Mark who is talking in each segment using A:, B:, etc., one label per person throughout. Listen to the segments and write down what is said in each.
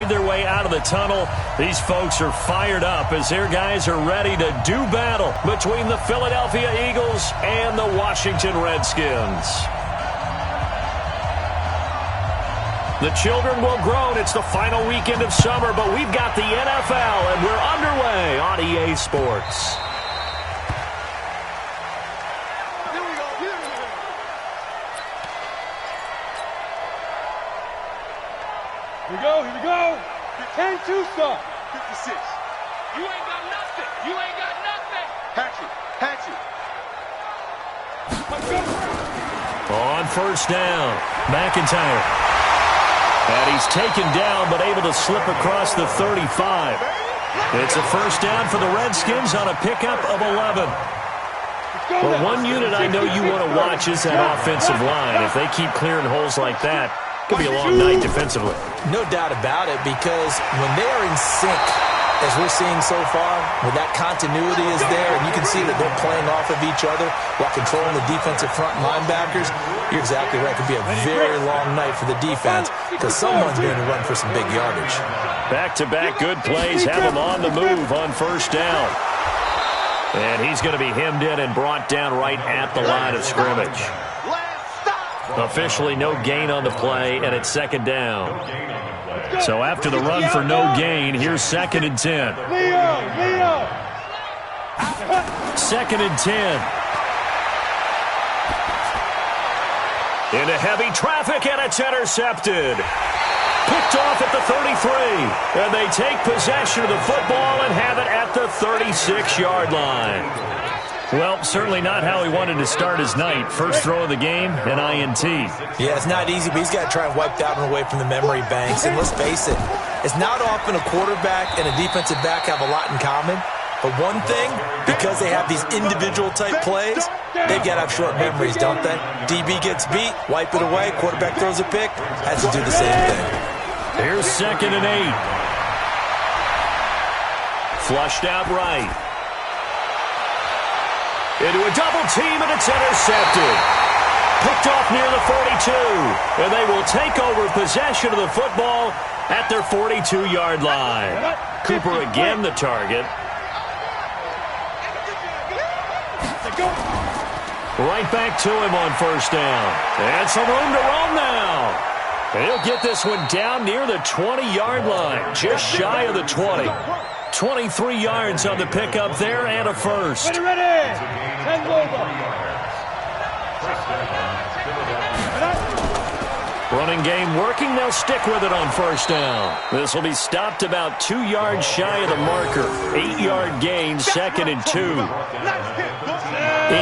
A: made their way out of the tunnel. These folks are fired up as their guys are ready to do battle between the Philadelphia Eagles and the Washington Redskins. The children will groan. It's the final weekend of summer, but we've got the NFL, and we're underway on EA Sports.
B: Here we go. 10-2 start.
C: 56. You ain't got nothing. Hatchet.
A: On first down, McIntyre. And he's taken down, but able to slip across the 35. It's a first down for the Redskins on a pickup of 11. Well, one unit I know you want to watch is that offensive line. If they keep clearing holes like that, it could be a long night defensively.
D: No doubt about it, because when they are in sync, as we're seeing so far, when that continuity is there, and you can see that they're playing off of each other while controlling the defensive front linebackers, you're exactly right. It could be a very long night for the defense because someone's going to run for some big yardage.
A: Back-to-back good plays have him on the move on first down. And he's going to be hemmed in and brought down right at the line of scrimmage. Officially no gain on the play, and it's second down. So after the run for no gain, here's 2nd and 10.
B: Leo.
A: 2nd and 10. Into heavy traffic, and it's intercepted. Picked off at the 33. And they take possession of the football and have it at the 36-yard line. Well, certainly not how he wanted to start his night. First throw of the game, an INT.
D: Yeah, it's not easy, but he's got to try and wipe that one away from the memory banks. And let's face it, it's not often a quarterback and a defensive back have a lot in common. But one thing, because they have these individual type plays, they've got to have short memories, don't they? DB gets beat, wipe it away, quarterback throws a pick, has to do the same thing.
A: Here's 2nd and 8. Flushed out right. Into a double team, and it's intercepted. Picked off near the 42. And they will take over possession of the football at their 42-yard line. Cooper again the target. Right back to him on first down. And some room to roam now. He'll get this one down near the 20-yard line, just shy of the 20. 23 yards on the pickup there and a first.
B: Ready. 10 over.
A: Running game working. They'll stick with it on first down. This will be stopped about 2 yards shy of the marker. 8-yard gain, 2nd and 2.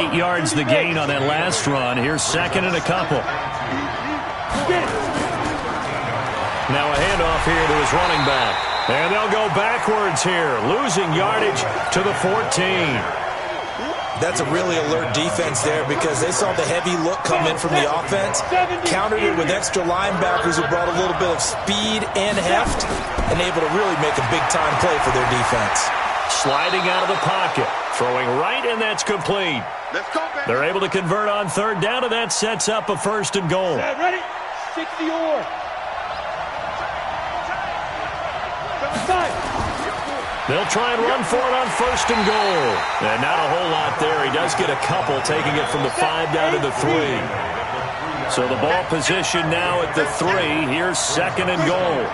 A: 8 yards the gain on that last run. Here's 2nd and a couple. Now a handoff here to his running back. And they'll go backwards here, losing yardage to the 14.
D: That's a really alert defense there because they saw the heavy look come in from the offense, countered it with extra linebackers who brought a little bit of speed and heft, and able to really make a big-time play for their defense.
A: Sliding out of the pocket, throwing right, and that's complete. They're able to convert on third down, and that sets up a 1st and goal.
B: Ready? 60 or.
A: They'll try and run for it on 1st and goal. And not a whole lot there. He does get a couple, taking it from the 5 down to the 3. So the ball position now at the 3. Here's 2nd and goal.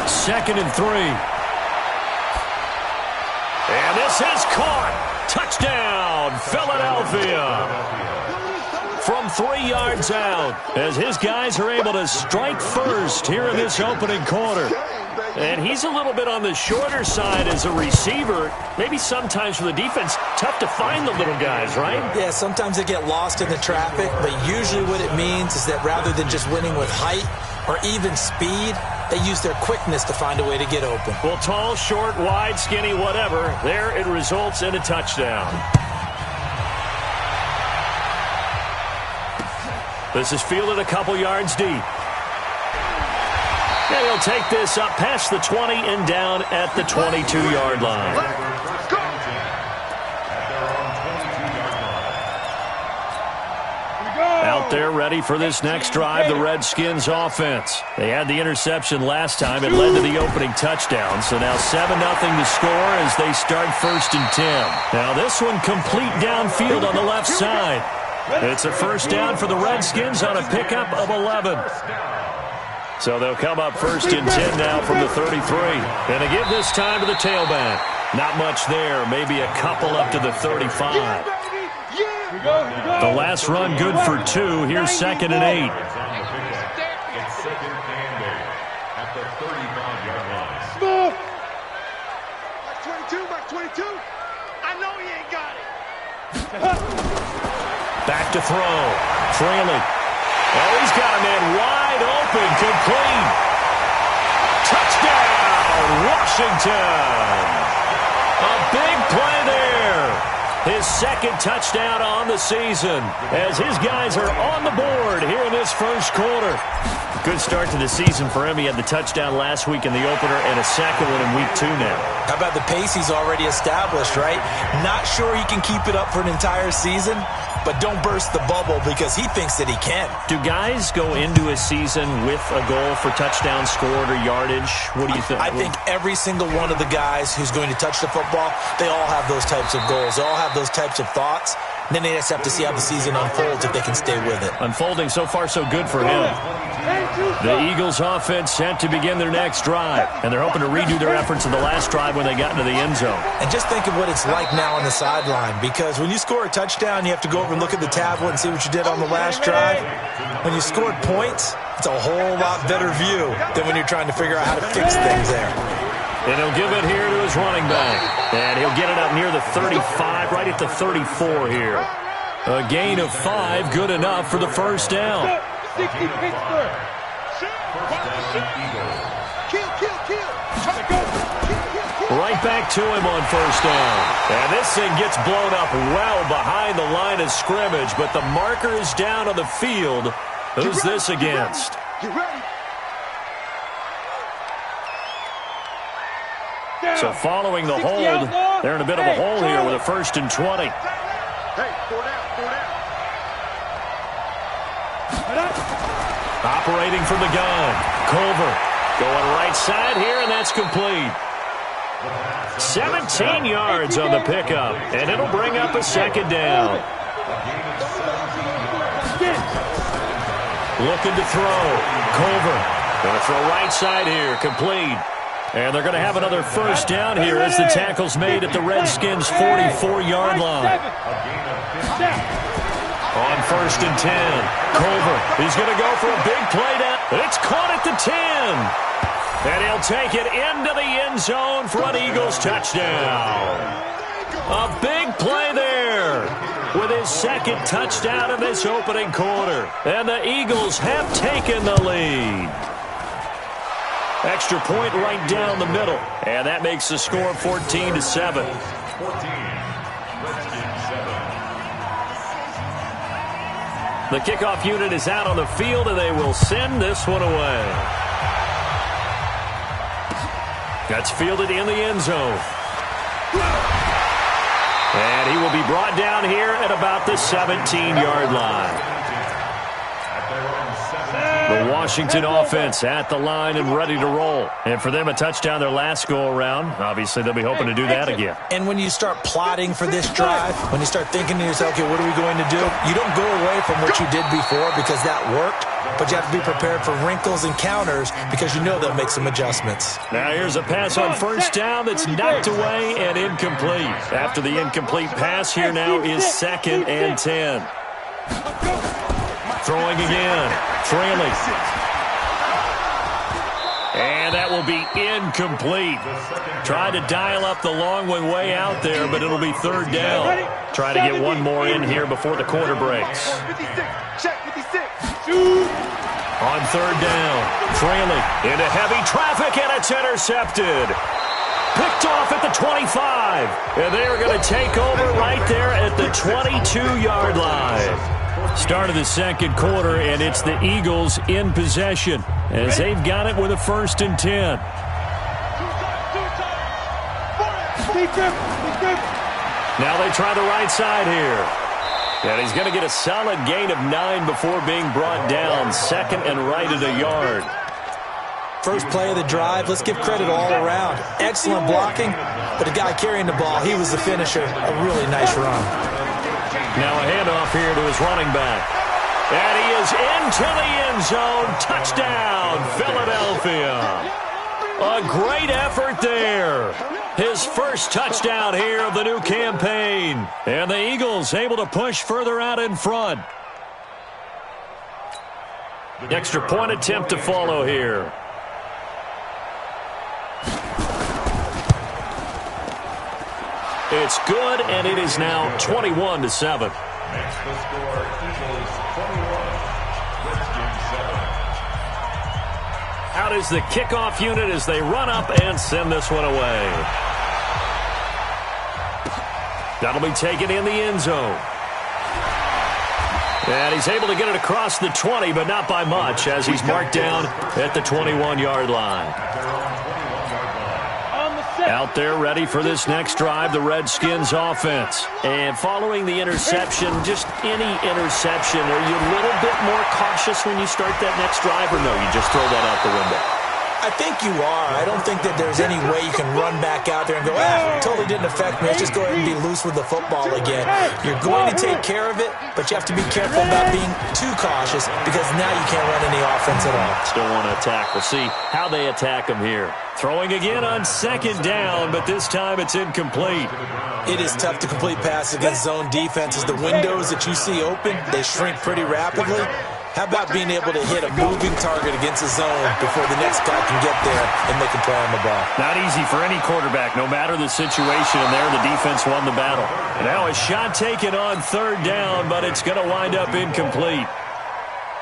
A: 2nd and 3. And this is caught. Touchdown, Philadelphia. From 3 yards out, as his guys are able to strike first here in this opening quarter. And he's a little bit on the shorter side as a receiver. Maybe sometimes for the defense, tough to find the little guys, right?
D: Yeah, sometimes they get lost in the traffic, but usually what it means is that rather than just winning with height or even speed, they use their quickness to find a way to get open.
A: Well, tall, short, wide, skinny, whatever, there it results in a touchdown. This is fielded a couple yards deep. And he'll take this up past the 20 and down at the 22-yard line. Out there ready for this next drive, the Redskins offense. They had the interception last time. It led to the opening touchdown. So now 7-0 to score as they start 1st and 10. Now this one complete downfield on the left side. It's a first down for the Redskins on a pickup of 11. So they'll come up 1st and 10 now from the 33. And they give this time to the tailback. Not much there, maybe a couple up to the 35. The last run good for 2. Here's 2nd and 8.
B: Move!
C: Back 22. I know he ain't got it.
A: Back to throw. Trailing. Oh, he's got a man wide open. Complete. Touchdown, Washington. A big play there. His 2nd touchdown on the season as his guys are on the board here in this first quarter. Good start to the season for him. He had the touchdown last week in the opener and a second one in week 2 now.
D: How about the pace he's already established, right? Not sure he can keep it up for an entire season, but don't burst the bubble because he thinks that he can.
A: Do guys go into a season with a goal for touchdown scored or yardage? What do you think?
D: I think every single one of the guys who's going to touch the football, they all have those types of goals. They all have those types of thoughts. And then they just have to see how the season unfolds if they can stay with it.
A: Unfolding so far so good for him. The Eagles offense set to begin their next drive. And they're hoping to redo their efforts in the last drive when they got into the end zone.
D: And just think of what it's like now on the sideline. Because when you score a touchdown, you have to go over and look at the tablet and see what you did on the last drive. When you scored points, it's a whole lot better view than when you're trying to figure out how to fix things there.
A: And he'll give it here to his running back. And he'll get it up near the 35, right at the 34 here. A gain of 5, good enough for the first down.
B: 60 Pittsburgh.
A: Right back to him on first down. And this thing gets blown up well behind the line of scrimmage, but the marker is down on the field. Who's this against? So following the hold, they're in a bit of a hole here with a 1st and 20.
C: Hey, 4 down.
A: Operating from the gun. Culver going right side here, and that's complete. 17 yards on the pickup, and it'll bring up a 2nd down. Looking to throw. Culver going to throw right side here, complete. And they're going to have another first down here as the tackle's made at the Redskins' 44-yard line. On 1st and 10, Culver, he's going to go for a big play down. It's caught at the 10. And he'll take it into the end zone for an Eagles touchdown. A big play there with his 2nd touchdown of this opening quarter. And the Eagles have taken the lead. Extra point right down the middle. And that makes the score 14-7. The kickoff unit is out on the field, and they will send this one away. That's fielded in the end zone. And he will be brought down here at about the 17-yard line. The Washington offense at the line and ready to roll. And for them, a touchdown their last go-around. Obviously, they'll be hoping to do that again.
D: And when you start plotting for this drive, when you start thinking to yourself, okay, what are we going to do? You don't go away from what you did before because that worked, but you have to be prepared for wrinkles and counters because you know they'll make some adjustments.
A: Now here's a pass on first down that's knocked away and incomplete. After the incomplete pass, here now is 2nd and 10. Throwing again. Trailing. And that will be incomplete. Tried to dial up the long one way out there, but it'll be 3rd down. Try to get one more in here before the quarter breaks. On 3rd down. Trailing into heavy traffic, and it's intercepted. Picked off at the 25. And they are going to take over right there at the 22-yard line. Start of the 2nd quarter, and it's the Eagles in possession as they've got it with a 1st and 10. Now they try the right side here. And he's going to get a solid gain of 9 before being brought down. Second and right at a yard.
D: First play of the drive, let's give credit all around. Excellent blocking, but the guy carrying the ball, he was the finisher. A really nice run.
A: Now a handoff here to his running back. And he is into the end zone. Touchdown, Philadelphia. A great effort there. His first touchdown here of the new campaign. And the Eagles able to push further out in front. Extra point attempt to follow here. It's good, and it is now 21-7.
E: Makes the score Eagles 21, Redskins 7.
A: Out is the kickoff unit as they run up and send this one away. That'll be taken in the end zone. And he's able to get it across the 20, but not by much, as he's marked down at the 21-yard line. Out there ready for this next drive, the Redskins offense. And following the interception, just any interception, are you a little bit more cautious when you start that next drive, or no, you just throw that out the window?
D: I think you are. I don't think that there's any way you can run back out there and go, totally didn't affect me. Let's just go ahead and be loose with the football again. You're going to take care of it, but you have to be careful about being too cautious because now you can't run any offense at all.
A: Still want to attack. We'll see how they attack him here. Throwing again on second down, but this time it's incomplete.
D: It is tough to complete passes against zone defenses. The windows that you see open, they shrink pretty rapidly. How about being able to hit a moving target against a zone before the next guy can get there and make a play on the ball?
A: Not easy for any quarterback, no matter the situation, and there the defense won the battle. Now a shot taken on third down, but it's going to wind up incomplete.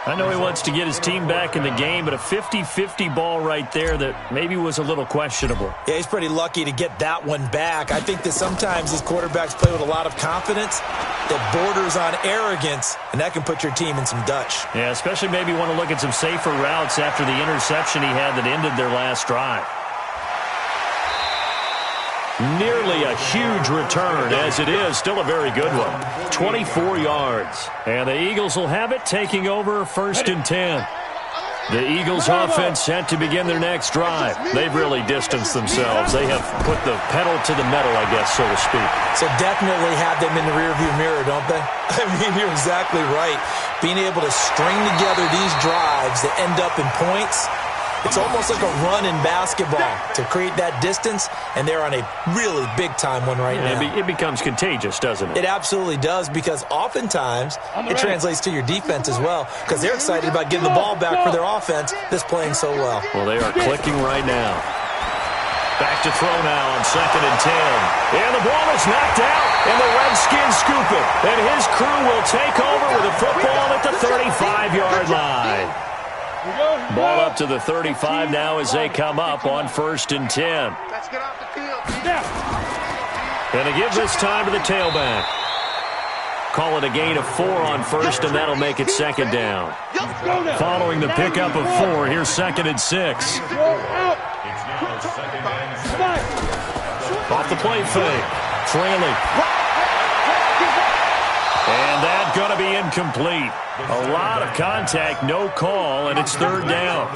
A: I know he wants to get his team back in the game, but a 50-50 ball right there that maybe was a little questionable.
D: Yeah, he's pretty lucky to get that one back. I think that sometimes these quarterbacks play with a lot of confidence that borders on arrogance, and that can put your team in some Dutch.
A: Yeah, especially maybe want to look at some safer routes after the interception he had that ended their last drive. Nearly a huge return, as it is still a very good one. 24 yards. And the Eagles will have it, taking over first and 10. The Eagles offense set to begin their next drive. They've really distanced themselves. They have put the pedal to the metal, I guess, so to speak.
D: So definitely have them in the rearview mirror, don't they? I mean, you're exactly right. Being able to string together these drives that end up in points, it's almost like a run in basketball to create that distance, and they're on a really big-time one right now.
A: It becomes contagious, doesn't it?
D: It absolutely does, because oftentimes it translates to your defense as well, because they're excited about getting the ball back for their offense that's playing so well.
A: Well, they are clicking right now. Back to throw now on second and 10. And the ball is knocked out, and the Redskins scoop it. And his crew will take over with a football at the 35-yard line. Ball up to the 35 now as they come up on first and 10.
C: Let's get off the field.
A: And to give this time to the tailback. Call it a gain of 4 on first, and that'll make it second down. Following the pickup of 4, here's second and 6.
E: It's now second and 7.
A: Off the play fake. Trailing. And that's going to be incomplete. A lot of contact, no call, and it's third down.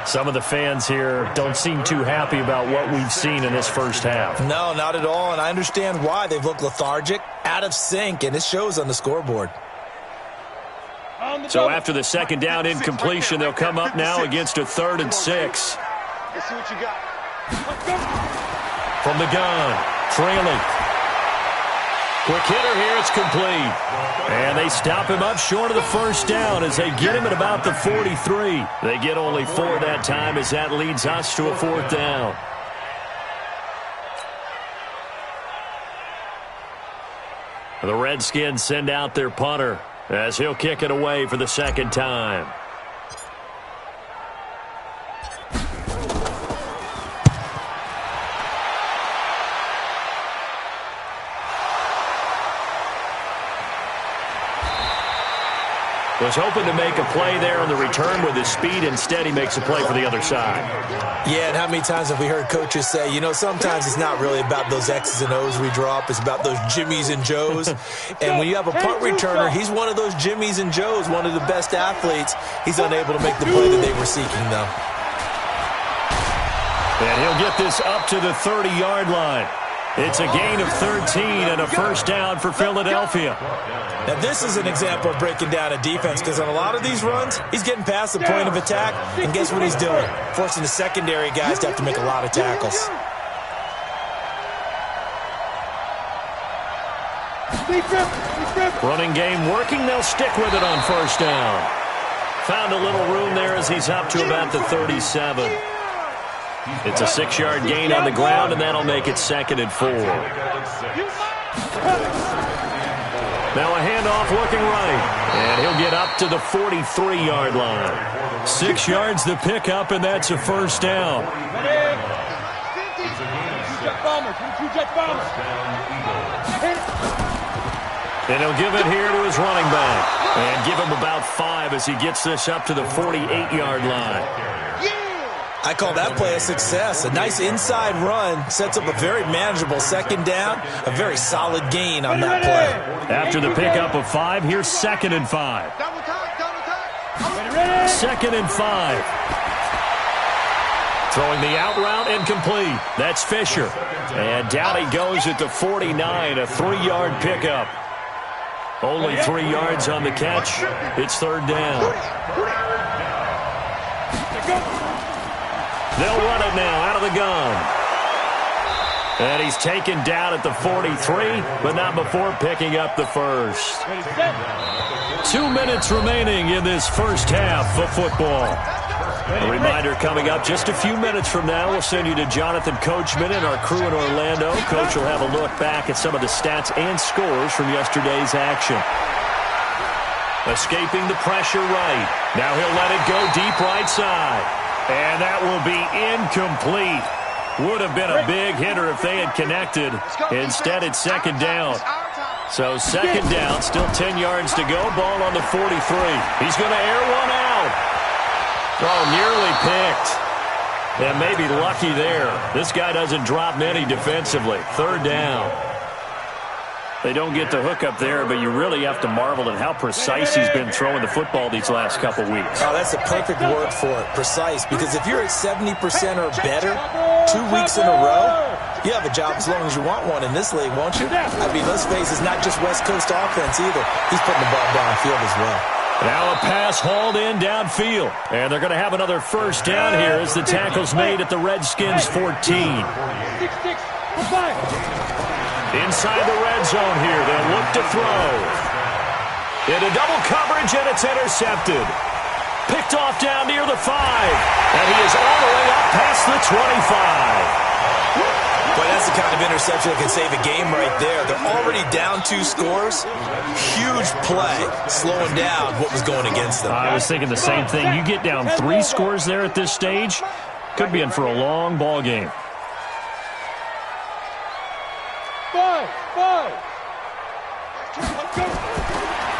A: Some of the fans here don't seem too happy about what we've seen in this first half.
D: No, not at all, and I understand why. They've looked lethargic, out of sync, and it shows on the scoreboard.
A: So after the second down incompletion, they'll come up now against a third and 6.
C: Let's see what you got.
A: From the gun, trailing. Quick hitter here, it's complete. And they stop him up short of the first down as they get him at about the 43. They get only 4 that time as that leads us to a fourth down. The Redskins send out their punter as he'll kick it away for the second time. Was hoping to make a play there on the return with his speed. Instead, he makes a play for the other side.
D: Yeah, and how many times have we heard coaches say, you know, sometimes it's not really about those X's and O's we draw up. It's about those Jimmies and Joes. And when you have a punt returner, he's one of those Jimmies and Joes, one of the best athletes. He's unable to make the play that they were seeking, though.
A: And he'll get this up to the 30-yard line. It's a gain of 13 and a first down for Philadelphia.
D: Now, this is an example of breaking down a defense because on a lot of these runs, he's getting past the point of attack, and guess what he's doing? Forcing the secondary guys to have to make a lot of tackles.
A: Running game working. They'll stick with it on first down. Found a little room there as he's up to about the 37. It's a 6-yard gain on the ground, and that'll make it 2nd and 4. Now a handoff looking right, and he'll get up to the 43-yard line. 6 yards the pickup, and that's a first down. And he'll give it here to his running back, and give him about 5 as he gets this up to the 48-yard line.
D: I call that play a success. A nice inside run sets up a very manageable second down, a very solid gain on that play.
A: After the pickup of 5, here's 2nd and 5. 2nd and 5. Throwing the out route incomplete. That's Fisher. And down he goes at the 49, a 3-yard pickup. Only 3 yards on the catch. It's 3rd down. They'll run it now out of the gun. And he's taken down at the 43, but not before picking up the first. 2 minutes remaining in this first half of football. A reminder coming up just a few minutes from now. We'll send you to Jonathan Coachman and our crew in Orlando. Coach will have a look back at some of the stats and scores from yesterday's action. Escaping the pressure right. Now he'll let it go deep right side. And that will be incomplete. Would have been a big hitter if they had connected. Instead, it's 2nd down. So 2nd down, still 10 yards to go. Ball on the 43. He's going to air one out. Oh, nearly picked. And maybe lucky there. This guy doesn't drop many defensively. 3rd down. They don't get the hook up there, but you really have to marvel at how precise he's been throwing the football these last couple weeks.
D: Oh, that's a perfect word for it, precise, because if you're at 70% or better 2 weeks in a row, you have a job as long as you want one in this league, won't you? I mean, let's face it, it's not just West Coast offense either. He's putting the ball downfield as well.
A: Now a pass hauled in downfield, and they're going to have another first down here as the tackle's made at the Redskins' 14. Inside the red zone here, they'll look to throw. Into double coverage, and it's intercepted. Picked off down near the 5. And he is all the way up past the 25.
D: Boy, that's the kind of interception that can save a game right there. They're already down 2 scores. Huge play, slowing down what was going against them.
A: I was thinking the same thing. You get down 3 scores there at this stage, could be in for a long ball game.
B: 5.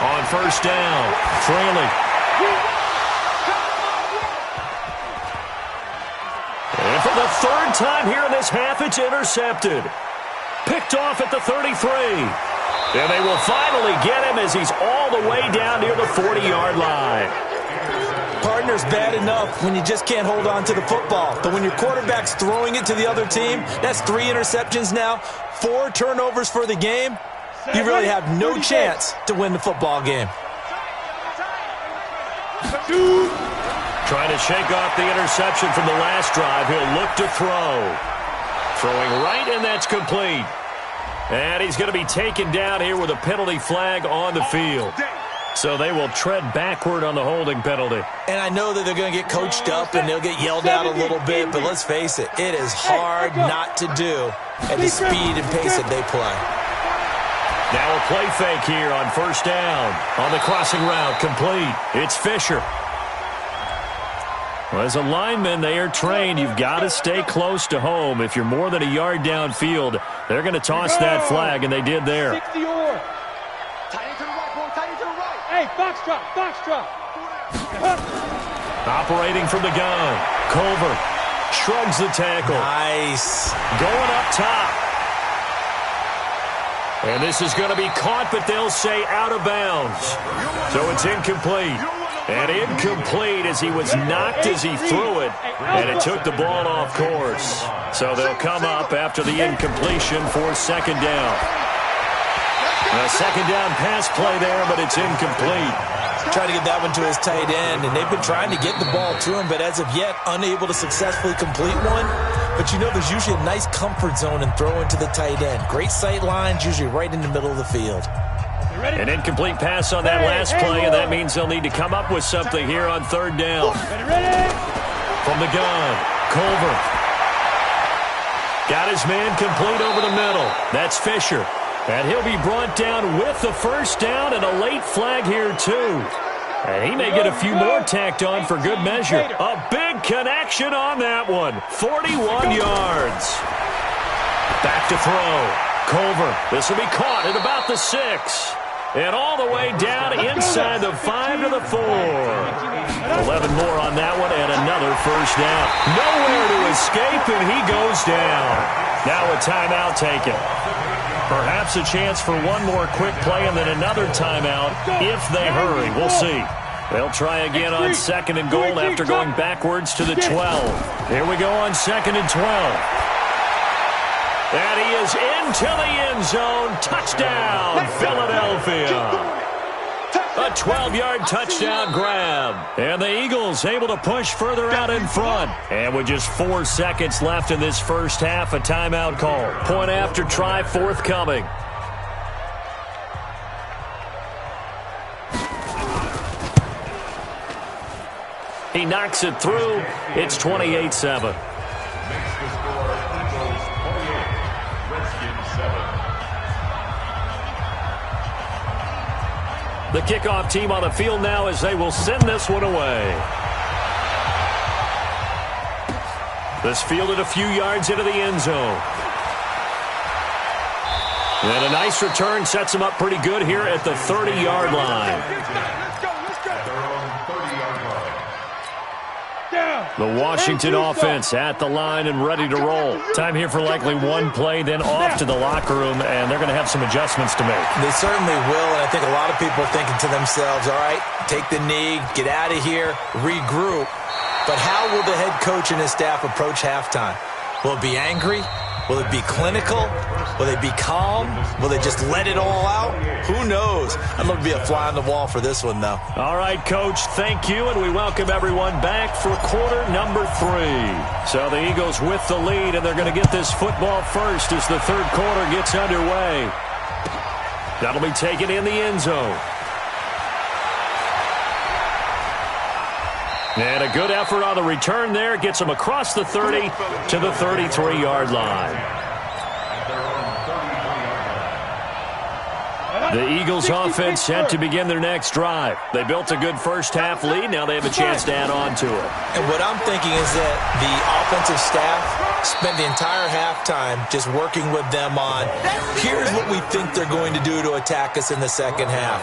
A: On first down, trailing. And for the 3rd time here in this half, it's intercepted. Picked off at the 33. And they will finally get him as he's all the way down near the 40-yard line.
D: Partner's bad enough when you just can't hold on to the football. But when your quarterback's throwing it to the other team, that's 3 interceptions now, 4 turnovers for the game. You really have no chance to win the football game.
A: Trying to shake off the interception from the last drive. He'll look to throw. Throwing right, and that's complete. And he's going to be taken down here with a penalty flag on the field. So they will tread backward on the holding penalty.
D: And I know that they're going to get coached up and they'll get yelled at a little bit, but let's face it, it is hard not to do at the speed and pace that they play.
A: Now a play fake here on first down. On the crossing route, complete. It's Fisher. Well, as a lineman, they are trained. You've got to stay close to home. If you're more than a yard downfield, they're going to toss that flag, and they did there.
B: 60 or. Hey, Fox Foxtrot.
A: Operating from the gun. Culver shrugs the tackle.
D: Nice.
A: Going up top. And this is going to be caught, but they'll say out of bounds. So it's incomplete. And incomplete as he was knocked as he threw it. And it took the ball off course. So they'll come up after the incompletion for second down. A second down pass play there, but it's incomplete.
D: Trying to get that one to his tight end, and they've been trying to get the ball to him, but as of yet, unable to successfully complete one. But you know, there's usually a nice comfort zone in throwing to the tight end. Great sight lines, usually right in the middle of the field.
A: An incomplete pass on that last play, and that means they'll need to come up with something here on third down. From the gun, Culver. Got his man complete over the middle. That's Fisher. And he'll be brought down with the first down and a late flag here, too. And he may get a few more tacked on for good measure. A big connection on that one. 41 yards. Back to throw. Culver. This will be caught at about the 6. And all the way down inside the 5 to the 4. 11 more on that one and another first down. Nowhere to escape, and he goes down. Now a timeout taken. Perhaps a chance for one more quick play and then another timeout if they hurry. We'll see. They'll try again on second and goal after going backwards to the 12. Here we go on second and 12. And he is into the end zone. Touchdown, Philadelphia. A 12-yard touchdown grab. And the Eagles able to push further out in front. And with just 4 seconds left in this first half, a timeout call. Point after try forthcoming. He knocks it through. It's 28-7. The kickoff team on the field now as they will send this one away. This fielded a few yards into the end zone. And a nice return sets him up pretty good here at the 30-yard line. The Washington offense at the line and ready to roll. Time here for likely one play, then off to the locker room, and they're going to have some adjustments to make.
D: They certainly will, and I think a lot of people are thinking to themselves, all right, take the knee, get out of here, regroup. But how will the head coach and his staff approach halftime? Will it be angry? Will it be clinical? Will they be calm? Will they just let it all out? Who knows? I'd love to be a fly on the wall for this one, though.
A: All right, Coach, thank you, and we welcome everyone back for quarter number 3. So the Eagles with the lead, and they're going to get this football first as the third quarter gets underway. That'll be taken in the end zone. And a good effort on the return there. Gets him across the 30 to the 33-yard line. The Eagles offense set to begin their next drive. They built a good first half lead. Now they have a chance to add on to it.
D: And what I'm thinking is that the offensive staff spent the entire halftime just working with them on, here's what we think they're going to do to attack us in the second half.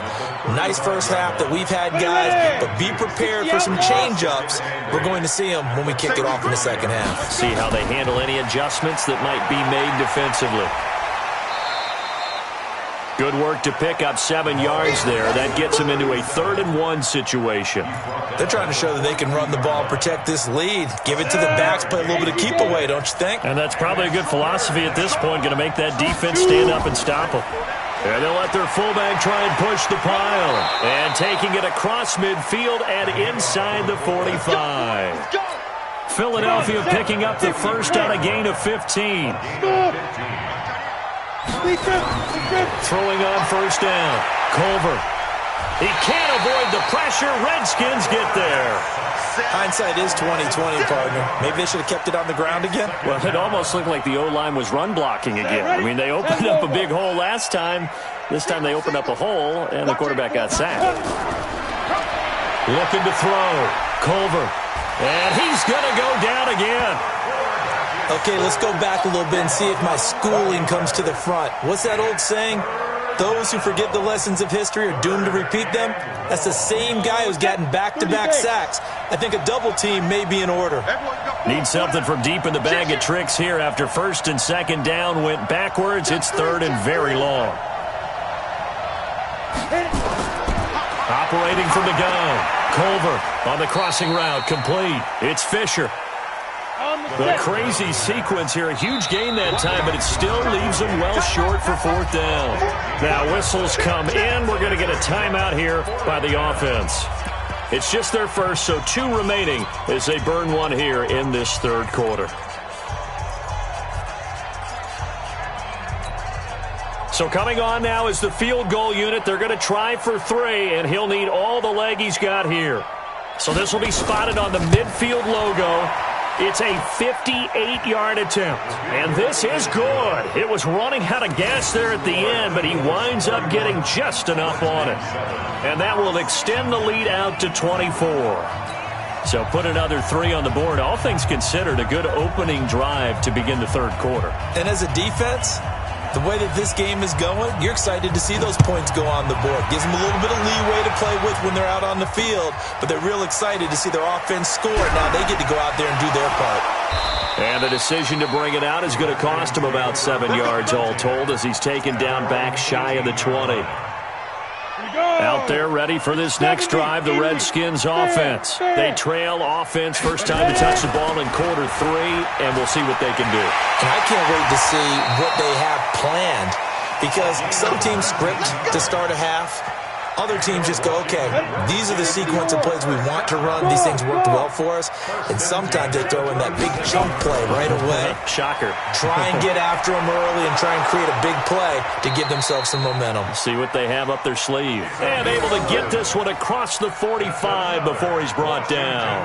D: Nice first half that we've had, guys, but be prepared for some change-ups. We're going to see them when we kick it off in the second half.
A: See how they handle any adjustments that might be made defensively. Good work to pick up 7 yards there. That gets them into a 3rd and 1 situation.
D: They're trying to show that they can run the ball, protect this lead, give it to the backs, play a little bit of keep away, don't you think?
A: And that's probably a good philosophy at this point, going to make that defense stand up and stop them. And they'll let their fullback try and push the pile. And taking it across midfield and inside the 45. Philadelphia picking up the first on a gain of 15. Throwing on first down. Culver. He can't avoid the pressure. Redskins get there.
D: Hindsight is 20/20, partner. Maybe they should have kept it on the ground again.
A: Well, it almost looked like the O-line was run blocking again. I mean, they opened up a big hole last time. This time they opened up a hole, and the quarterback got sacked. Looking to throw. Culver. And he's going to go down again.
D: Okay, let's go back a little bit and see if my schooling comes to the front. What's that old saying? those who forget the lessons of history are doomed to repeat them. That's the same guy who's gotten back-to-back sacks. I think a double team may be in order.
A: Need something from deep in the bag of tricks here after first and second down went backwards. It's third and very long. Operating from the gun. Culver on the crossing route, complete. It's Fisher. The crazy sequence here. A huge gain that time, but it still leaves them well short for fourth down. Now whistles come in. We're going to get a timeout here by the offense. It's just their first, so 2 remaining as they burn one here in this third quarter. So coming on now is the field goal unit. They're going to try for 3, and he'll need all the leg he's got here. So this will be spotted on the midfield logo. It's a 58-yard attempt, and this is good. It was running out of gas there at the end, but he winds up getting just enough on it. And that will extend the lead out to 24. So put another 3 on the board. All things considered, a good opening drive to begin the third quarter.
D: And as a defense, the way that this game is going, you're excited to see those points go on the board. Gives them a little bit of leeway to play with when they're out on the field, but they're real excited to see their offense score. Now they get to go out there and do their part.
A: And the decision to bring it out is going to cost him about 7 yards all told as he's taken down back shy of the 20. Out there ready for this next drive, the Redskins offense. They trail offense, first time to touch the ball in quarter 3, and we'll see what they can do.
D: And I can't wait to see what they have planned, because some teams script to start a half. Other teams just go, okay, these are the sequence of plays we want to run. These things worked well for us. And sometimes they throw in that big chunk play right away.
A: Shocker.
D: Try and get after them early and try and create a big play to give themselves some momentum.
A: See what they have up their sleeve. And able to get this one across the 45 before he's brought down.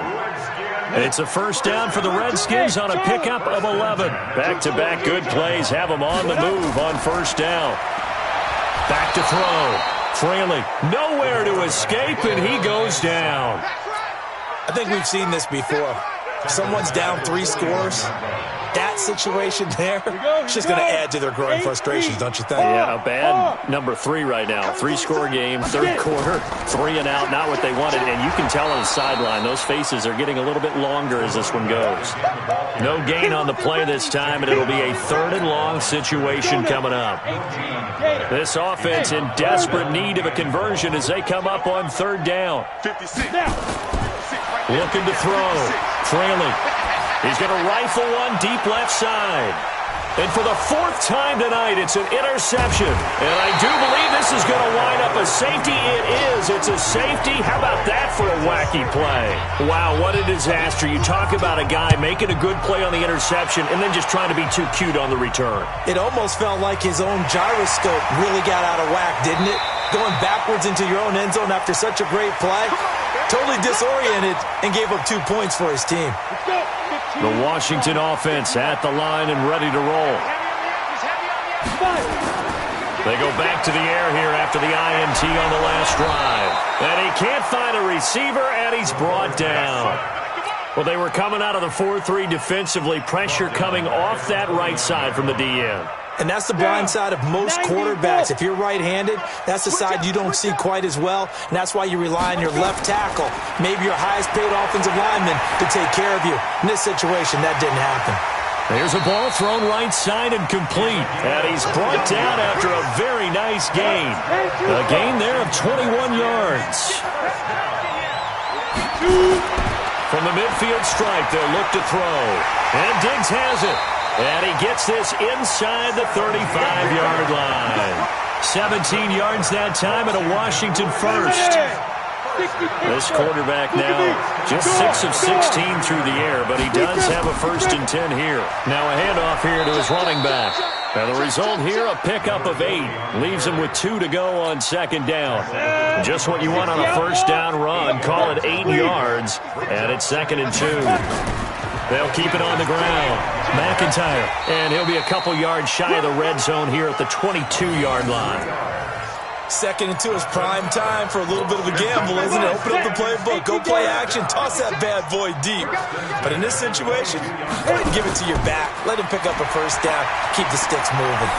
A: It's a first down for the Redskins on a pickup of 11. Back-to-back good plays have them on the move on first down. Back to throw. Fraley, nowhere to escape, and he goes down.
D: I think we've seen this before. If someone's down 3 scores, that situation there, it's just going to add to their growing frustrations, don't you think?
A: Yeah, a bad number 3 right now. 3-score game, third quarter, 3 and out, not what they wanted. And you can tell on the sideline, those faces are getting a little bit longer as this one goes. No gain on the play this time, and it'll be a third and long situation coming up. This offense in desperate need of a conversion as they come up on third down. Looking to throw. Fraley. He's going to rifle one deep left side. And for the 4th time tonight, it's an interception. And I do believe this is going to wind up a safety. It is. It's a safety. How about that for a wacky play? Wow, what a disaster. You talk about a guy making a good play on the interception and then just trying to be too cute on the return.
D: It almost felt like his own gyroscope really got out of whack, didn't it? Going backwards into your own end zone after such a great play. Totally disoriented and gave up 2 points for his team.
A: The Washington offense at the line and ready to roll. They go back to the air here after the INT on the last drive. And he can't find a receiver, and he's brought down. Well, they were coming out of the 4-3 defensively. Pressure coming off that right side from the DN.
D: And that's the blind side of most quarterbacks. If you're right-handed, that's the side you don't see quite as well, and that's why you rely on your left tackle, maybe your highest-paid offensive lineman, to take care of you. In this situation, that didn't happen.
A: There's a ball thrown right side and complete, and he's brought down after a very nice gain. A gain there of 21 yards. From the midfield stripe, they'll look to throw, and Diggs has it. And he gets this inside the 35-yard line. 17 yards that time and a Washington first. This quarterback now just 6 of 16 through the air, but he does have a 1st and 10 here. Now a handoff here to his running back. And the result here, a pickup of 8. Leaves him with 2 to go on second down. Just what you want on a first down run. Call it 8 yards, and it's 2nd and 2. They'll keep it on the ground. McIntyre, and he'll be a couple yards shy of the red zone here at the 22-yard line.
D: 2nd and 2 is prime time for a little bit of a gamble, isn't it? Open up the playbook, go play action, toss that bad boy deep. But in this situation, go ahead and give it to your back. Let him pick up a first down, keep the sticks moving.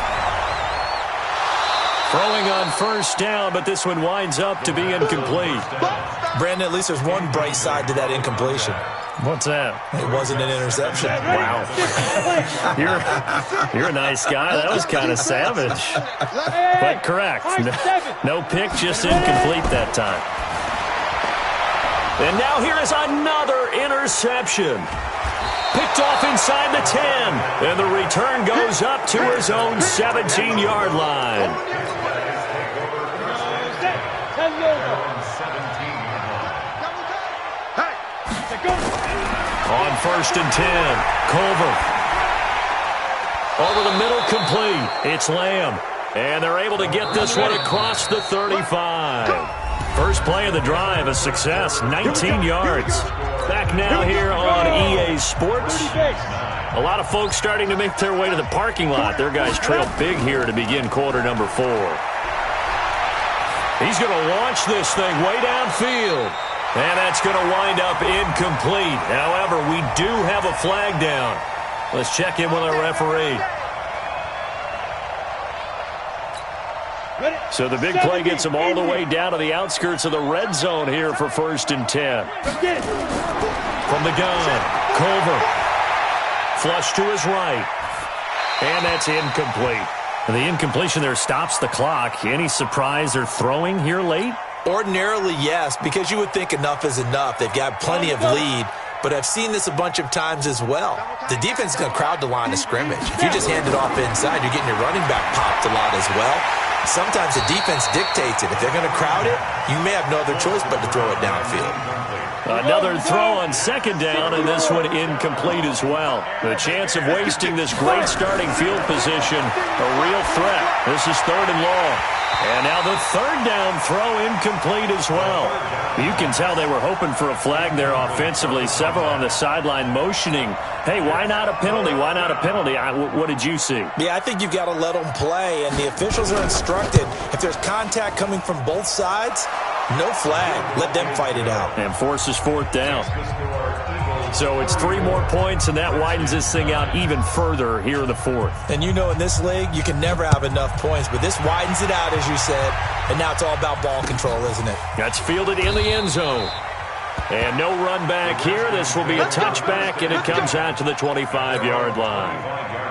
A: Throwing on first down, but this one winds up to be incomplete.
D: Brandon, at least there's one bright side to that incompletion.
A: What's that?
D: It wasn't an interception.
A: Wow. You're a nice guy. That was kind of savage. But correct. No pick, just incomplete that time. And now here is another interception. Picked off inside the 10. And the return goes up to his own 17-yard line. On first and 10, Culver. Over the middle, complete. It's Lamb. And they're able to get this one across the 35. First play of the drive, a success, 19 yards. Back now here on EA Sports. A lot of folks starting to make their way to the parking lot. Their guys trail big here to begin quarter number 4. He's going to launch this thing way downfield. And that's going to wind up incomplete. However, we do have a flag down. Let's check in with our referee. So the big play gets him all the way down to the outskirts of the red zone here for first and 10. From the gun, Culver. Flush to his right. And that's incomplete. The incompletion there stops the clock. Any surprise or throwing here late?
D: Ordinarily, yes, because you would think enough is enough. They've got plenty of lead, but I've seen this a bunch of times as well. The defense is going to crowd the line of scrimmage. If you just hand it off inside, you're getting your running back popped a lot as well. Sometimes the defense dictates it. If they're going to crowd it, you may have no other choice but to throw it downfield.
A: Another throw on second down, and this one incomplete as well. The chance of wasting this great starting field position, a real threat. This is third and long. And now the third down throw incomplete as well. You can tell they were hoping for a flag there offensively. Several on the sideline motioning, hey, why not a penalty? Why not a penalty? What did you see?
D: Yeah, I think you've got to let them play, and the officials are instructed. If there's contact coming from both sides, no flag. Let them fight it out.
A: And forces fourth down. So it's 3 more points, and that widens this thing out even further here in the fourth.
D: And you know in this league, you can never have enough points, but this widens it out, as you said, and now it's all about ball control, isn't it?
A: That's fielded in the end zone. And no run back here. This will be a touchback, and it comes out to the 25-yard line.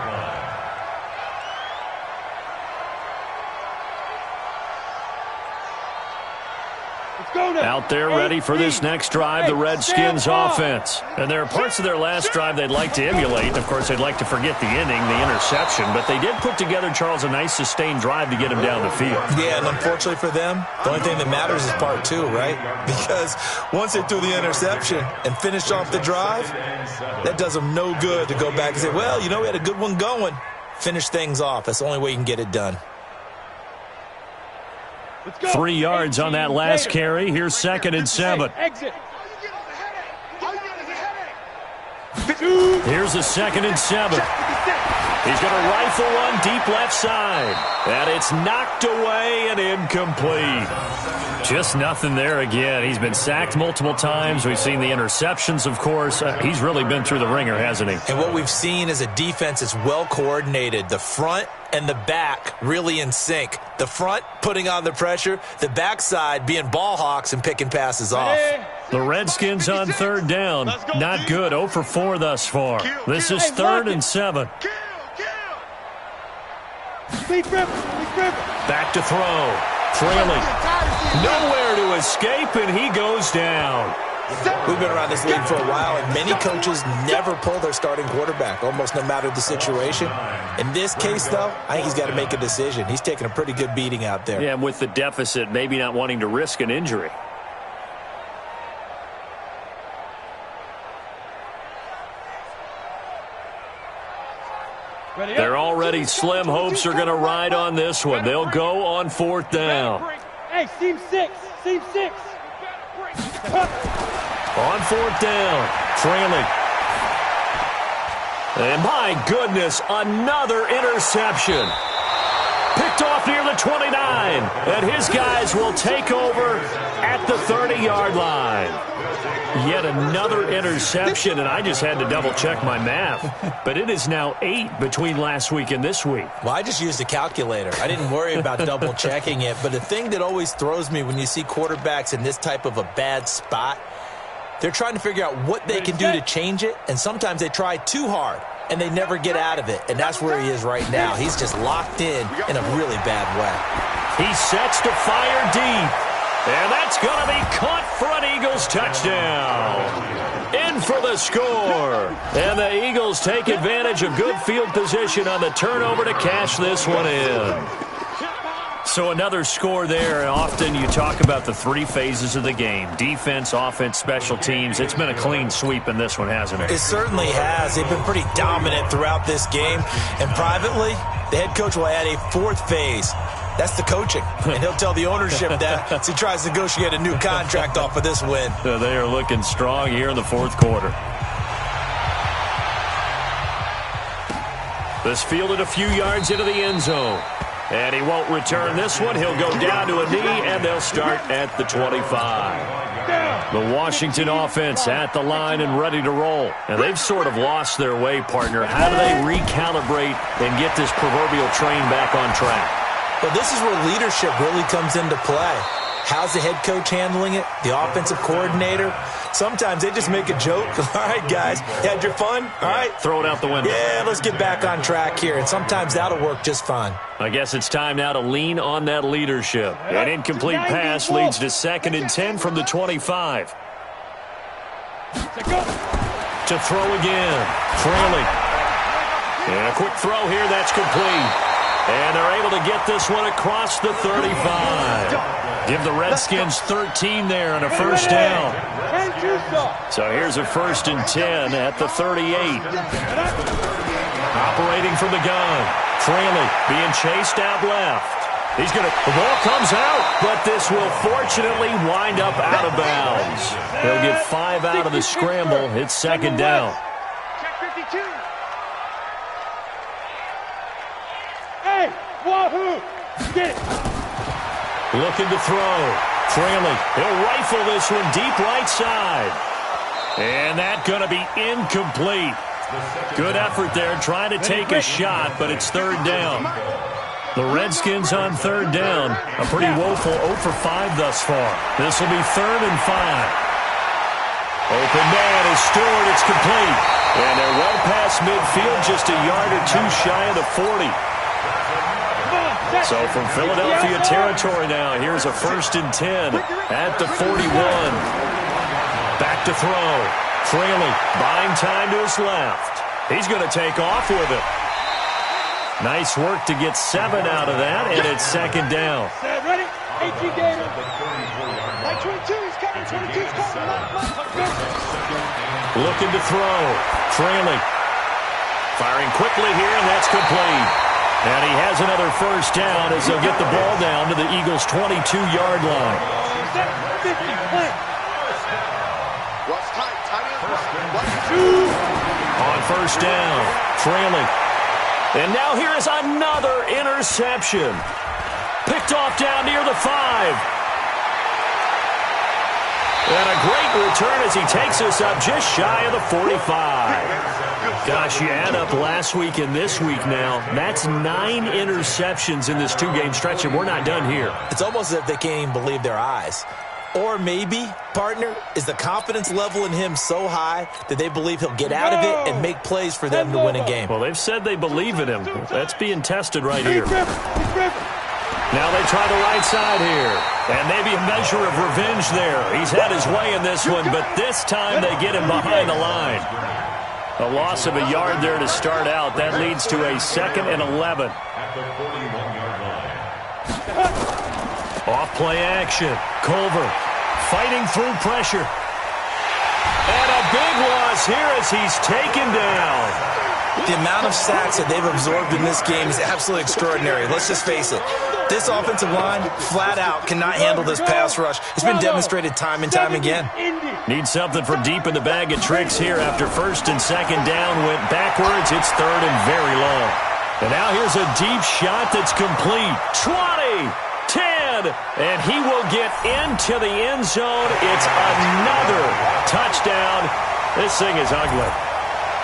A: Out there ready for this next drive, the Redskins offense. And there are parts of their last drive they'd like to emulate. Of course, they'd like to forget the inning, the interception. But they did put together, Charles, a nice sustained drive to get him down the field.
D: Yeah, and unfortunately for them, the only thing that matters is part 2, right? Because once they threw the interception and finished off the drive, that does them no good to go back and say, well, you know, we had a good one going. Finish things off. That's the only way you can get it done.
A: 3 yards on that last carry. Here's second and 7. Here's the second and 7. He's going to rifle one deep left side. And it's knocked away and incomplete. Just nothing there again. He's been sacked multiple times. We've seen the interceptions, of course. He's really been through the ringer, hasn't he?
D: And what we've seen is a defense that's well coordinated. The front and the back really in sync. The front putting on the pressure, the backside being ball hawks and picking passes off.
A: The Redskins on third down. Not good. 0 for 4 thus far. This is third and 7. Back to throw. Trailing. Nowhere to escape, and he goes down.
D: We've been around this league for a while, and many coaches never pull their starting quarterback, almost no matter the situation. In this case, though, I think he's got to make a decision. He's taking a pretty good beating out there.
A: Yeah, and with the deficit, maybe not wanting to risk an injury. They're already slim hopes are going to ride on this one. They'll go on fourth down.
B: Hey, seam 6. Seam 6.
A: On fourth down, trailing. And my goodness, another interception. Picked off near the 29. And his guys will take over at the 30-yard line. Yet another interception, and I just had to double-check my math. But it is now 8 between last week and this week.
D: Well, I just used a calculator. I didn't worry about double-checking it. But the thing that always throws me when you see quarterbacks in this type of a bad spot, they're trying to figure out what they can do to change it, and sometimes they try too hard, and they never get out of it. And that's where he is right now. He's just locked in a really bad way.
A: He sets to fire deep. And that's going to be caught for an Eagles touchdown. In for the score. And the Eagles take advantage of good field position on the turnover to cash this one in. So another score there. And often you talk about the 3 phases of the game. Defense, offense, special teams. It's been a clean sweep in this one, hasn't it?
D: It certainly has. They've been pretty dominant throughout this game. And privately, the head coach will add a 4th phase. That's the coaching, and he'll tell the ownership that as he tries to negotiate a new contract off of this win.
A: They are looking strong here in the 4th quarter. This fielded a few yards into the end zone. And he won't return this one. He'll go down to a knee, and they'll start at the 25. The Washington offense at the line and ready to roll. And they've sort of lost their way, partner. How do they recalibrate and get this proverbial train back on track?
D: Well, this is where leadership really comes into play. How's the head coach handling it? The offensive coordinator? Sometimes they just make a joke. All right, guys, you had your fun? All right.
A: Throw it out the window.
D: Yeah, let's get back on track here. And sometimes that'll work just fine.
A: I guess it's time now to lean on that leadership. An incomplete pass leads to 2nd and 10 from the 25. To throw again. Trailing. And a quick throw here. That's complete. And they're able to get this one across the 35. Give the Redskins 13 there and a first down. So here's a 1st and 10 at the 38. Operating from the gun. Fraley being chased out left. The ball comes out, but this will fortunately wind up out of bounds. They'll get 5 out of the scramble. It's 2nd down.
B: Wahoo! Get it!
A: Looking to throw. Fraley, he'll rifle this one deep right side. And that's going to be incomplete. Good effort there, trying to take a shot, but it's 3rd down. The Redskins on 3rd down. A pretty woeful 0 for 5 thus far. This will be 3rd and 5. Open man is Stewart. It's complete. And they're well past midfield, just a yard or 2 shy of the 40. So from Philadelphia territory now, here's a 1st and 10 at the 41. Back to throw. Fraley buying time to his left. He's going to take off with it. Nice work to get 7 out of that, and it's 2nd down.
B: Ready? 18 gator. Like 22, he's coming. 22's coming.
A: Looking to throw. Fraley firing quickly here, and that's complete. And he has another first down as they'll get the ball down to the Eagles' 22-yard line. On first down, Fraley. And now here is another interception. Picked off down near the 5. And a great return as he takes us up just shy of the 45. Gosh, you add up last week and this week now. That's 9 interceptions in this 2-game stretch, and we're not done here.
D: It's almost as if they can't even believe their eyes. Or maybe, partner, is the confidence level in him so high that they believe he'll get out of it and make plays for them to win a game.
A: Well, they've said they believe in him. That's being tested right here. Now they try the right side here. And maybe a measure of revenge there. He's had his way in this one, but this time they get him behind the line. A loss of a yard there to start out. That leads to a 2nd and 11. Off play action. Culver fighting through pressure. And a big loss here as he's taken down.
D: The amount of sacks that they've absorbed in this game is absolutely extraordinary. Let's just face it. This offensive line, flat out, cannot handle this pass rush. It's been demonstrated time and time again.
A: Need something from deep in the bag of tricks here after 1st and 2nd down. Went backwards. It's 3rd and very long. And now here's a deep shot that's complete. 20, 10. again, and he will get into the end zone. It's another touchdown. This thing is ugly.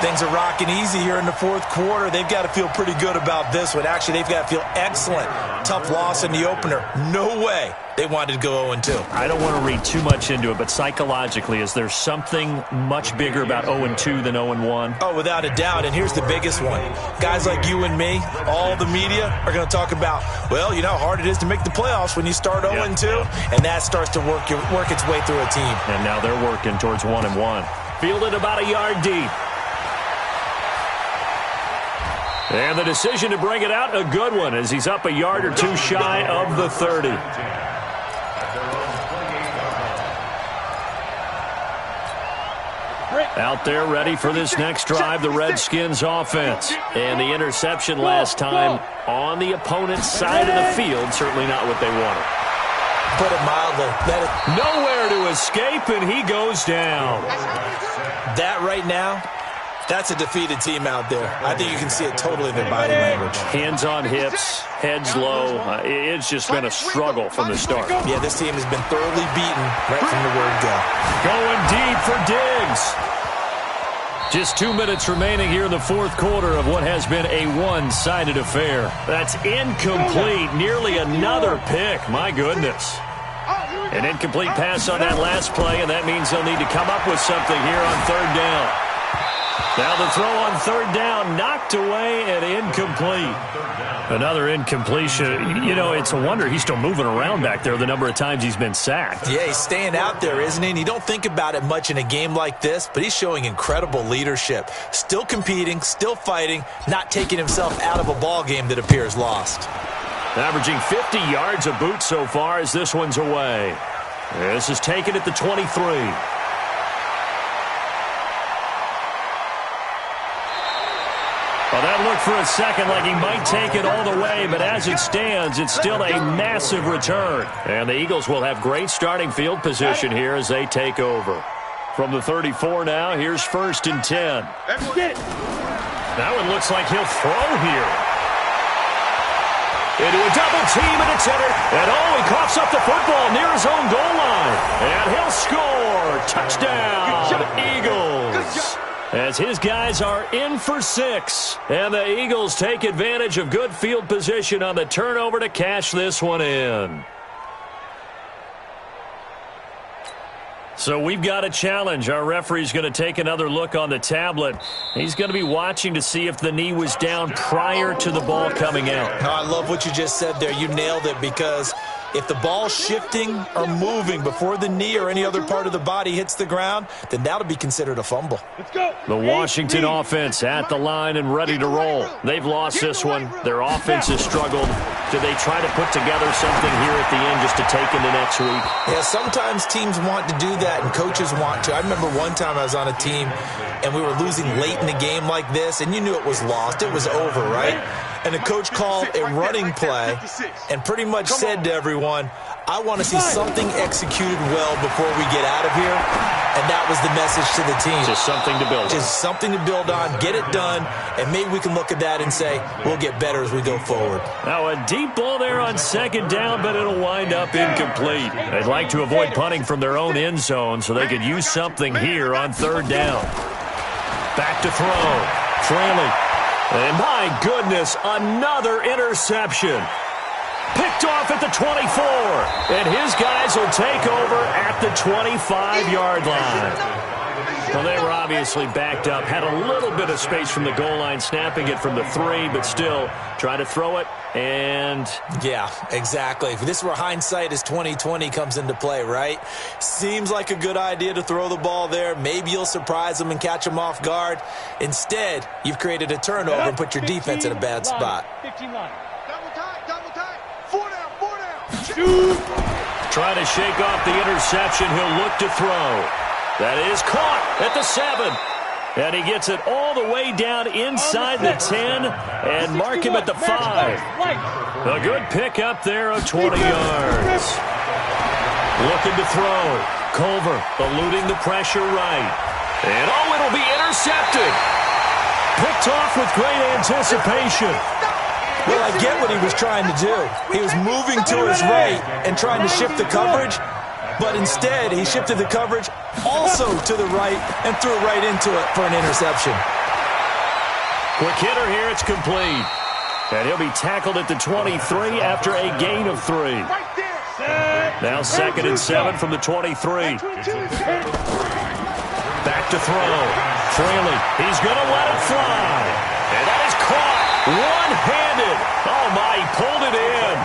D: Things are rocking easy here in the fourth quarter. They've got to feel pretty good about this one. Actually, they've got to feel excellent. Tough loss in the opener. No way they wanted to go 0-2.
A: I don't want to read too much into it, but psychologically, is there something much bigger about 0-2 than 0-1?
D: Oh, without a doubt, and here's the biggest one. Guys like you and me, all the media, are going to talk about, well, you know how hard it is to make the playoffs when you start 0-2, and that starts to work its way through a team.
A: And now they're working towards 1-1. Fielded about a yard deep. And the decision to bring it out, a good one, as he's up a yard or two shy of the 30. Out there ready for this next drive, the Redskins offense. And the interception last time on the opponent's side of the field, certainly not what they wanted.
D: Put it mildly.
A: Nowhere to escape, and he goes down.
D: That right now, that's a defeated team out there. I think you can see it totally in their body language.
A: Hands on hips, heads low. It's just been a struggle from the start.
D: Yeah, this team has been thoroughly beaten right from the word go.
A: Going deep for Diggs. Just 2 minutes remaining here in the fourth quarter of what has been a one-sided affair. That's incomplete. Nearly another pick. My goodness. An incomplete pass on that last play, and that means they'll need to come up with something here on third down. Now the throw on third down, knocked away and incomplete. Another incompletion. You know, it's a wonder he's still moving around back there the number of times he's been sacked.
D: Yeah, he's staying out there, isn't he? And you don't think about it much in a game like this, but he's showing incredible leadership. Still competing, still fighting, not taking himself out of a ball game that appears lost.
A: Averaging 50 yards a boot so far as this one's away. This is taken at the 23. Well, that looked for a second like he might take it all the way, but as it stands, it's still a massive return. And the Eagles will have great starting field position here as they take over. From the 34 now, here's 1st and 10. That one looks like he'll throw here. Into a double team, and it's entered. And he coughs up the football near his own goal line. And he'll score. Touchdown, Eagles. As his guys are in for 6. And the Eagles take advantage of good field position on the turnover to cash this one in. So we've got a challenge. Our referee's going to take another look on the tablet. He's going to be watching to see if the knee was down prior to the ball coming out.
D: I love what you just said there. You nailed it, because if the ball's shifting or moving before the knee or any other part of the body hits the ground, then that'll be considered a fumble.
B: Let's go.
A: The Washington offense at the line and ready to roll. They've lost this one. Their offense has struggled. Do they try to put together something here at the end just to take into next week?
D: Yeah, sometimes teams want to do that and coaches want to. I remember one time I was on a team and we were losing late in the game like this, and you knew it was lost. It was over, right? And the coach called a running play and pretty much said to everyone, I want to see something executed well before we get out of here. And that was the message to the team.
A: Just something to build on.
D: Just something to build on, get it done, and maybe we can look at that and say, we'll get better as we go forward.
A: Now a deep ball there on 2nd down, but it'll wind up incomplete. They'd like to avoid punting from their own end zone so they could use something here on 3rd down. Back to throw. Trailing. And my goodness, another interception. Picked off at the 24. And his guys will take over at the 25-yard line. Well, they were obviously backed up. Had a little bit of space from the goal line, snapping it from the 3, but still trying to throw it. And
D: yeah, exactly. This is where hindsight is 20/20 comes into play, right? Seems like a good idea to throw the ball there. Maybe you'll surprise them and catch them off guard. Instead, you've created a turnover and put your defense in a bad spot.
B: 15 line.
C: Double time. 4 down.
A: trying to shake off the interception. He'll look to throw. That is caught at the 7. And he gets it all the way down inside the 10 and mark him at the 5. A good pick up there of 20 yards. Looking to throw. Culver eluding the pressure right. And it'll be intercepted. Picked off with great anticipation.
D: Well, I get what he was trying to do. He was moving to his right and trying to shift the coverage, but instead he shifted the coverage also to the right and threw right into it for an interception.
A: Quick hitter here, it's complete. And he'll be tackled at the 23 after a gain of 3. Now 2nd and 7 from the 23. Back to throw. Fraley, he's going to let it fly. And that is caught one-handed. Oh, my, he pulled it in.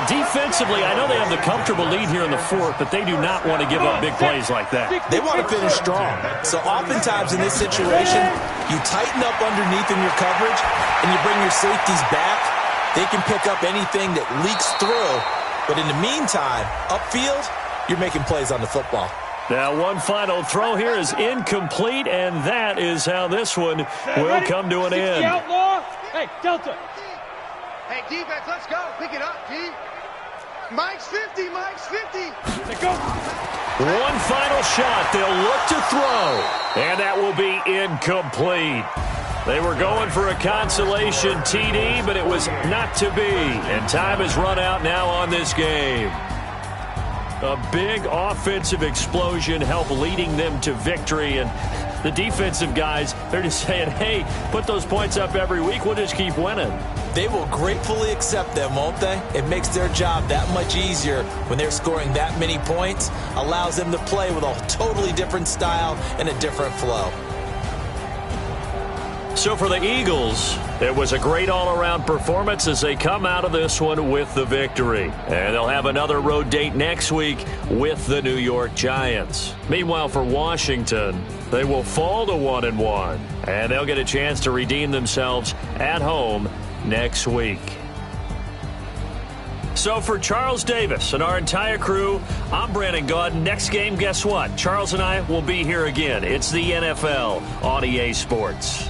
A: Defensively, I know they have the comfortable lead here in the 4th, but they do not want to give up big plays like that.
D: They want to finish strong. So oftentimes in this situation, you tighten up underneath in your coverage and you bring your safeties back. They can pick up anything that leaks through. But in the meantime, upfield, you're making plays on the football.
A: Now one final throw here is incomplete, and that is how this one will come to an end.
B: Hey, Delta.
C: Hey, defense, let's go. Pick it up, D. Mike's 50, Mike's 50.
B: Let's go.
A: One final shot. They'll look to throw, and that will be incomplete. They were going for a consolation TD, but it was not to be. And time has run out now on this game. A big offensive explosion helped leading them to victory. And the defensive guys, they're just saying, hey, put those points up every week. We'll just keep winning.
D: They will gratefully accept them, won't they? It makes their job that much easier when they're scoring that many points. Allows them to play with a totally different style and a different flow.
A: So for the Eagles, it was a great all-around performance as they come out of this one with the victory. And they'll have another road date next week with the New York Giants. Meanwhile, for Washington, they will fall to 1-1, and they'll get a chance to redeem themselves at home next week. So for Charles Davis and our entire crew, I'm Brandon Gaudin. Next game, guess what? Charles and I will be here again. It's the NFL on EA Sports.